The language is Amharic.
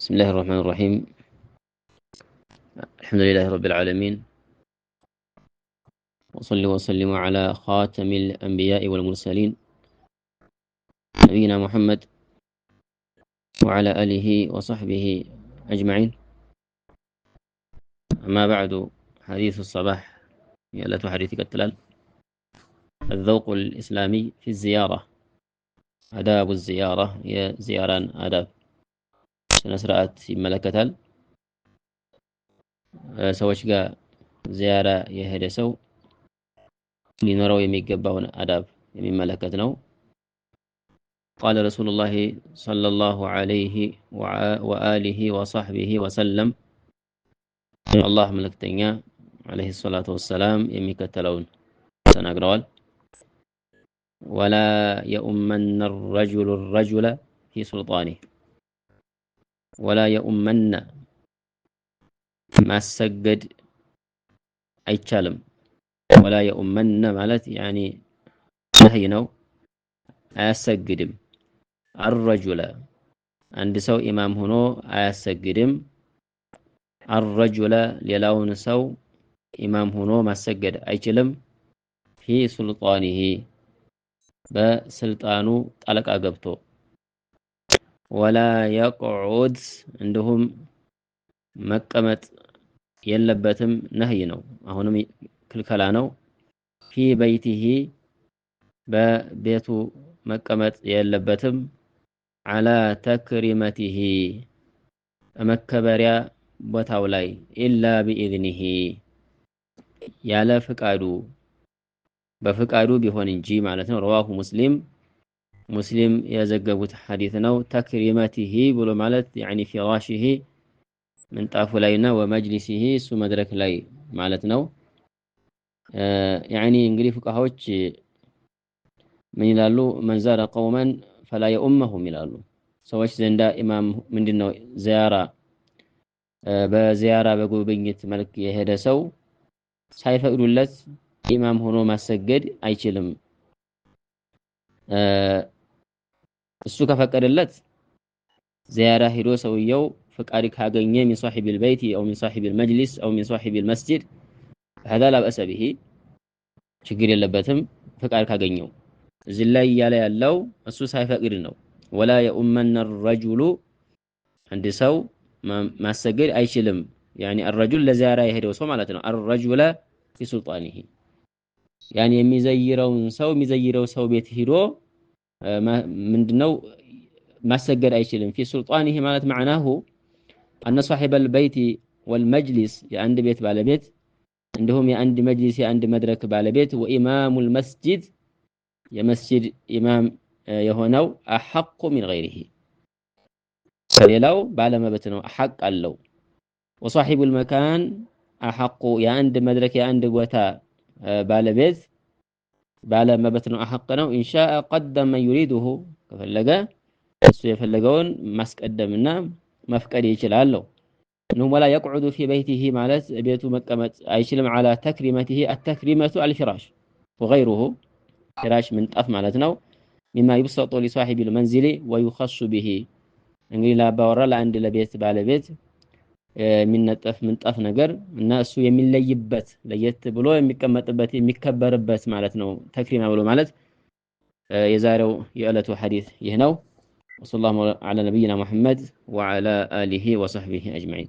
بسم الله الرحمن الرحيم. الحمد لله رب العالمين، وصلي وسلم على خاتم الأنبياء والمرسلين نبينا محمد وعلى آله وصحبه أجمعين. أما بعد، حديث الصباح يلا حديثك التلال الذوق الإسلامي في الزيارة. آداب الزيارة هي زياران آداب سنسرات ملكتال ሰዎች ጋር ዚያራ የሄደ ሰው ሊኖረው የሚገባውን አዳብ የሚመለከት ነው። قال رسول الله صلى الله عليه وآله وصحبه وسلم الله ملكتኛ عليه الصلاة والسلام የሚከተለውን ተናግረዋል። ولا يؤمن الرجل الرجل في سلطانه ولا يؤمن ማሰገድ አይቻልም። ولا يؤمن ማለት يعني ነህይ ነው። አያሰግድም። الرجل አንድ ሰው ኢማም ሆኖ አያሰግድም። الرجل ሌላውን ሰው ኢማም ሆኖ ማሰገድ አይችልም። في سلطانه በስልጣኑ ጣልቃ ገብቶ ولا يقعد እንደሁም መቀመጥ የለበትም ነህይ ነው። አሁንም ክልከላ ነው። ፊ በይቲሂ በቤቱ መቀመጥ የለበትም። አላ ተክሪመቲሂ መከበሪያ ቦታው ላይ ኢላ ቢኢዝኒሂ ያለ ፍቃዱ በፍቃዱ ቢሆን እንጂ ማለት ነው። ረዋሁ ሙስሊም የዘገቡት ሐዲስ ነው። ተክሪመቲሂ ብሎ ማለት ያኒ ፊራሺሂ ምንጣፉ ላይና ወመጅሊሲሂ እሱ መድረክ ላይ ማለት ነው። ያኒ እንግዲህ ፍቃሃዎች ምን ይላሉ? መንዛረ ቀውመን ፈላ የኡመሁም ይላሉ። ሰዎች ዘንዳ ኢማም ምንድነው በዚያራ በጉብኝት መልክ የሄደ ሰው ሳይፈቅዱለት ኢማም ሆኖ ማሰገድ አይችልም። እሱ ከፈቀደለት ዚያራ ሄዶ ሰውየው ፍቃድ ካገኘ من صاحب البيت او من صاحب المجلس او من صاحب المسجد هذا لا بأس به ችግር የለበትም ፍቃድ ካገኘው። እዚህ ላይ ያለው እሱ ሳይፈቅድ ነው። ولا يؤمن الرجل አንድ ሰው ማሰገድ አይችልም። يعني الرجل ለዚያራ የሄደው ሰው ማለት ነው። الرجل في سلطانه يعني የሚዘይረው ሰው ቤት ሄዶ ምንድነው ማሰገድ አይችልም። في سلطانه ማለት معناه أن صاحب البيت والمجلس የአንድ ቤት ባለቤት እንደሁም የአንድ መጅሊስ የአንድ መድረክ ባለቤት وإمام المسجد የመስጂድ ኢማም የሆነው أحق من غيره ሌላው ባለመብት ነው። حق አለው። وصاحب المكان أحق የአንድ መድረክ የአንድ ቦታ ባለቤት ባለመብት ነው። أحق ነው። إن شاء قدم من يريده ከፈለገ እሱ የፈለገውን ማስቀደምና መፍቀድ ይችላል። ነው ولا يقعد في بيته ማለት ቤቱ መቀመጥ አይችልም። على تكريمته التكريمة الفراش وغيره ፍራሽ ምንጣፍ ማለት ነው። مما يبسط لصاحب المنزل ويخص به እንግዲህ ለአባወራ ለአንድ ለቤት ባለቤት የሚነጠፍ ምንጣፍ ነገር እና እሱ የሚለይበት ለየት ብሎ የሚቀመጥበት የሚከበርበት ማለት ነው። ተክሪማ ብሎ ማለት የዛሬው የዕለቱ ሐዲስ ይህ ነው። وصلى الله على نبينا محمد وعلى آله وصحبه أجمعين.